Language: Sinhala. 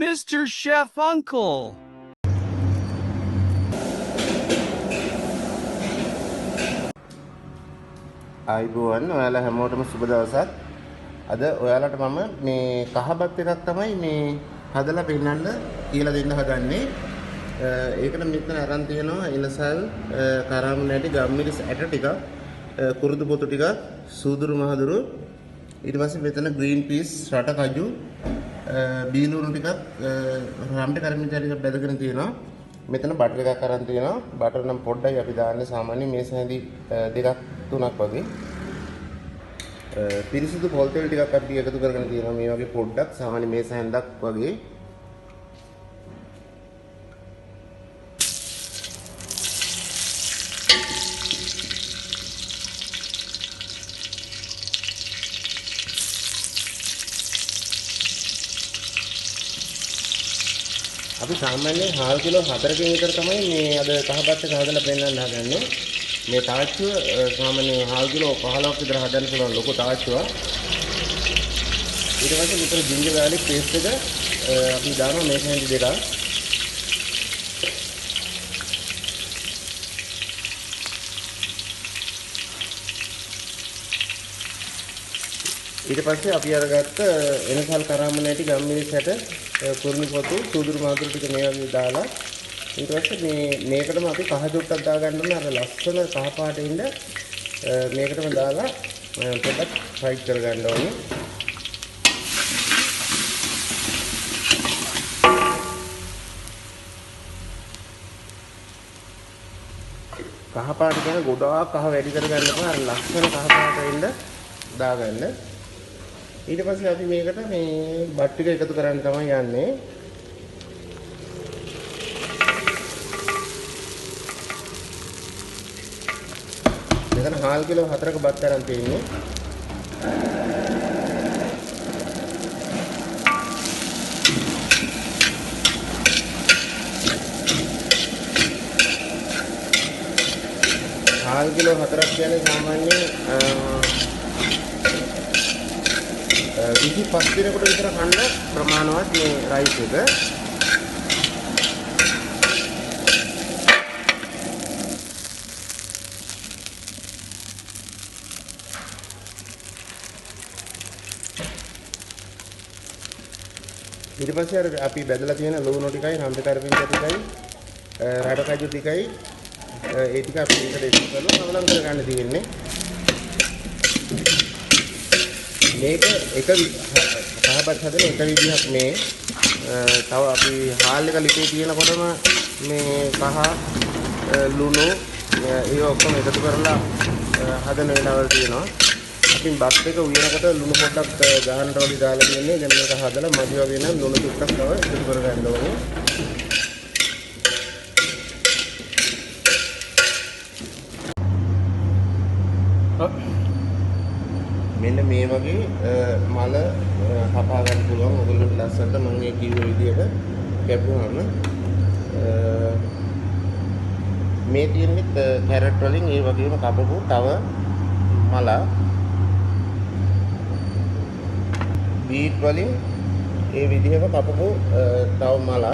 Mr. Chef Uncle. ආයිබෝවන් ඔයාලා හැමෝටම සුබ දවසක්. අද ඔයාලට මම මේ කහබත් එකක් තමයි මේ හදලා පෙන්නන්න කියලා දෙන්න හදන්නේ. ඒකට මෙතන අරන් තියෙනවා ඉලසල්, කරාමු නැටි, ගම්මිරිස් ඇට ටිකක්, කුරුදු පොතු ටිකක්, සූදුරු මහදුරු, ඊට පස්සේ මෙතන ග්‍රීන් පීස්, රට කජු, බීලුණු ටිකක්, රම්ඩ කරමිටි ටිකක් බෙදගෙන තියෙනවා. මෙතන බටර් එකක් අරන් තියෙනවා. බටර් නම් පොඩ්ඩයි අපි දාන්නේ සාමාන්‍යයෙන් මේස හැඳි දෙකක් තුනක් වගේ. පිරිසිදු පොල් තෙල් ටිකක් අපි එකතු කරගෙන තියෙනවා මේ වගේ පොඩ්ඩක් සාමාන්‍ය මේස හැන්දක් වගේ. අපි සාමාන්‍යයෙන් හාල් කිලෝ 4කින් විතර තමයි මේ අද කහබත් එක හදලා පෙන්නන්න හදන්නේ. මේ තාච්චුව සාමාන්‍යයෙන් හාල් කිලෝ 15ක් විතර හදන්න පුළුවන් ලොකු තාච්චුවක්. ඊට පස්සේ මෙතන ජින්ජර් ගාලික් පේස්ට් එක අපි දානවා මේක හැඳි දෙකක්. ඊට පස්සේ අපි අරගත්ත එනසල් කරාම නැටි ගම්මිරිස් හැට කුරුණු පොතු සූදුරු මාතුරු ටික මේ වගේ දාලා ඊට පස්සේ මේකටම අපි කහ ජොට්ටක් දාගන්න ඕනේ අර ලස්සන කහ පාට ඉන්න මේකටම දාලා පොඩ්ඩක් ෆ්‍රයි කරගන්න ඕනේ. කහ පාට කියන ගොඩාක් කහ වැඩි කරගන්න එපා අර ලස්සන කහ පාට ඉන්න දාගන්න. ඊට පස්සේ අපි මේකට මේ බත් ටික එකතු කරන්න තමයි යන්නේ. මෙතන හාල් කිලෝ 4ක බත් අරන් තියෙන්නේ. හාල් කිලෝ 4ක් කියන්නේ සාමාන්‍යයෙන් 25 දිනකට විතර කන්න ප්‍රමාණවත් මේ රයිස් එක. ඊට පස්සේ අර අපි බෙදලා තියෙන ලුණු ටිකයි, රම්බ කරපිංචා ටිකයි, රඩ කජු ටිකයි ඒ ටික අපි එකට එකතු කරලා සමලම් කරගන්න තියෙන්නේ. මේක එක කහබත් හදන එක විදිහක් මේ තව අපි හාල් එක ලිපේ තියෙනකොටම මේ කහ ලුණු ඒ ඔක්කොම එකතු කරලා හදන වෙලාවල් තියෙනවා. අපි බත් එක උයනකොට ලුණු පොඩ්ඩක් ගහනට වගේ දාලා තියෙන්නේ. දැන් මේක හදලා මදි වගේ නම් ලුණු ටිකක් තව එකතු කරගන්න ඕනේ. මෙන්න මේ වගේ මල හපා ගන්න පුළුවන්. ඔයගොල්ලන්ට ලස්සනට මම මේ කිව්ව විදිහට කැපුවාම මේ තියෙන්නේ කැරට් වලින් ඒ වගේම කපපු තව මල, බීට් වලින් ඒ විදිහම කපපු තව මල